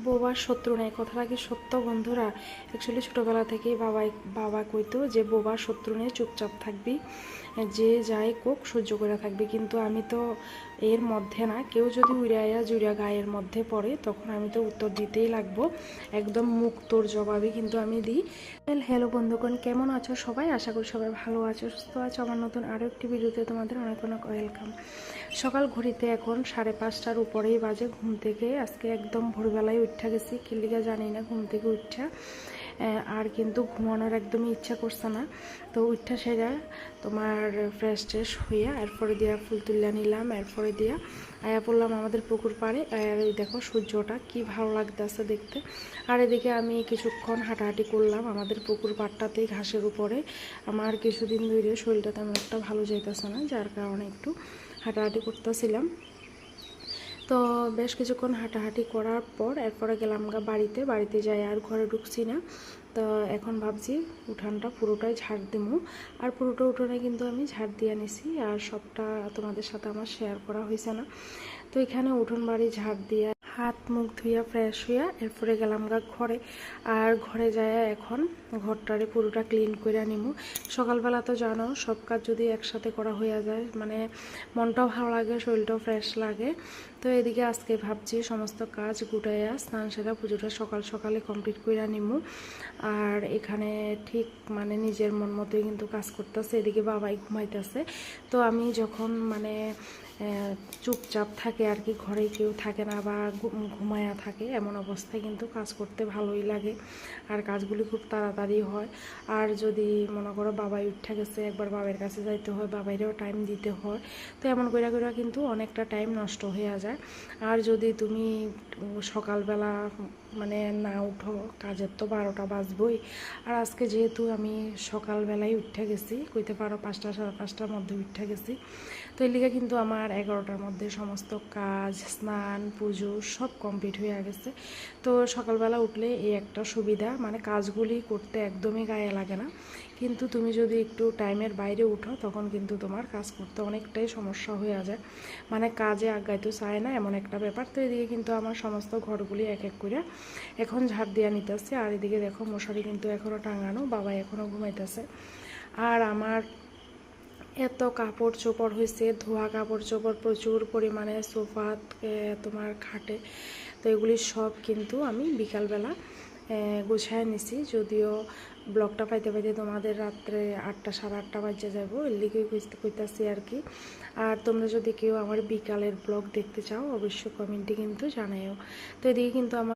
বোবার শত্রু নেই, কথাটা কি সত্য বন্ধুরা? অ্যাকচুয়ালি ছোটোবেলা থেকেই বাবা কইতো যে বোবার শত্রু নেই, চুপচাপ থাকবি, যে যাই কোক সহ্য করে থাকবি। কিন্তু আমি তো এর মধ্যে না, কেউ যদি উড়াইয়া জুড়িয়া গায়ের মধ্যে পড়ে তখন আমি তো উত্তর দিতেই লাগবো, একদম মুক্তোর জবাবই কিন্তু আমি দিই। হ্যালো বন্ধুগণ, কেমন আছো সবাই? আশা করি সবাই ভালো আছো, সুস্থ আছো। আমার নতুন আরও একটি ভিডিওতে তোমাদের অনেক অনেক ওয়েলকাম। সকাল ঘড়িতে এখন 5:30টার উপরেই বাজে। ঘুম থেকে আজকে একদম ভোরবেলায় উঠা গেছি, কিলিকা জানি না, ঘুম থেকে উঠা আর কিন্তু ঘুমানোর একদমই ইচ্ছা করছে না। তো উঠা সেরা তোমার ফ্রেশ ট্রেশ হইয়া এরপরে দিয়া ফুল তুলিয়া নিলাম, এরপরে দিয়া আয়া পড়লাম আমাদের পুকুর পাড়ে। আর এই দেখো সূর্যটা কি ভালো লাগতেছে দেখতে। আর এদিকে আমি কিছুক্ষণ হাঁটাহাঁটি করলাম আমাদের পুকুর পাড়টাতেই, ঘাসের উপরে। আমার কিছুদিন ধরে শরীরটা তেমন একটা ভালো যাইতেছে না, যার কারণে একটু হাঁটাহাঁটি করতেছিলাম। তো বেশ কিছুক্ষণ হাঁটাহাঁটি করার পর এরপরে গেলাম বাড়িতে যাই, আর ঘরে ঢুকছি না। তো এখন ভাবছি উঠানটা পুরোটাই ঝাড় দিমু। আর পুরোটা উঠোনে কিন্তু আমি ঝাড় দিয়ে নিছি, আর সবটা তোমাদের সাথে আমার শেয়ার করা হয়েছে না। তো এখানে উঠোন বাড়ি ঝাড় দিয়ে হাত মুখ ধুইয়া ফ্রেশ হইয়া এরপরে গেলাম ঘরে। আর ঘরে যায় এখন ঘরটারে পুরোটা ক্লিন করে নিমু। সকালবেলা তো জানো সব কাজ যদি একসাথে করা হইয়া যায় মানে মনটাও ভালো লাগে, শরীরটাও ফ্রেশ লাগে। তো এদিকে আজকে ভাবছি সমস্ত কাজ গুটাইয়া স্নান সেরা পুজোটা সকাল সকালে কমপ্লিট করে নিমু। আর এখানে ঠিক মানে নিজের মন মতোই কিন্তু কাজ করতেছে, এদিকে বাবাই ঘুমাইতেছে। তো আমি যখন মানে চুপচাপ থাকে আর কি, ঘরে কেউ থাকে না বা ঘুমায়া থাকে, এমন অবস্থায় কিন্তু কাজ করতে ভালোই লাগে, আর কাজগুলি খুব তাড়াতাড়ি হয়। আর যদি মনে করো বাবাই উঠে গেছে, একবার বাবার কাছে যাইতে হয়, বাবাইরেও টাইম দিতে হয়, তো এমন করে কিন্তু অনেকটা টাইম নষ্ট হয়ে যায়। আর যদি তুমি সকালবেলা মানে না উঠো, কাজের তো 12টা বাজবই। আর আজকে যেহেতু আমি সকালবেলায় উঠে গেছি, কইতে পারো 5টা 5:30টার মধ্যে উঠে গেছি, তো এই লিগে কিন্তু আমার 11টার মধ্যে সমস্ত কাজ, স্নান, পুজো সব কমপ্লিট হয়ে গেছে। তো সকালবেলা উঠলে এই একটা সুবিধা, মানে কাজগুলি করতে একদমই গায়ে লাগে না। কিন্তু তুমি যদি একটু টাইমের বাইরে উঠো তখন কিন্তু তোমার কাজ করতে অনেকটাই সমস্যা হয়ে যায়, মানে কাজে আগাইতে চায় না, এমন একটা ব্যাপার। তো এদিকে কিন্তু আমার সমস্ত ঘরগুলি এক এক করে এখন ঝাড় দিয়া নিতেছে। আর এদিকে দেখো মশারি কিন্তু এখনও টাঙানো, বাবা এখনও ঘুমাইতেছে। আর আমার এত কাপড় চোপড় হয়েছে, ধোয়া কাপড় চোপড় প্রচুর পরিমাণে, সোফা তোমার খাটে। তো এগুলি সব কিন্তু আমি বিকালবেলা গুছায় নিছি। যদিও ব্লগটা পাইতে পাইতে তোমাদের রাত্রে 8টা 8:30 বাজে যাবো, এর লিগেই কইতাছি আর কি। আর তোমরা যদি কেউ আমার বিকালের ব্লগ দেখতে চাও অবশ্যই কমেন্টে কিন্তু জানাইও। তো এদিকে কিন্তু আমার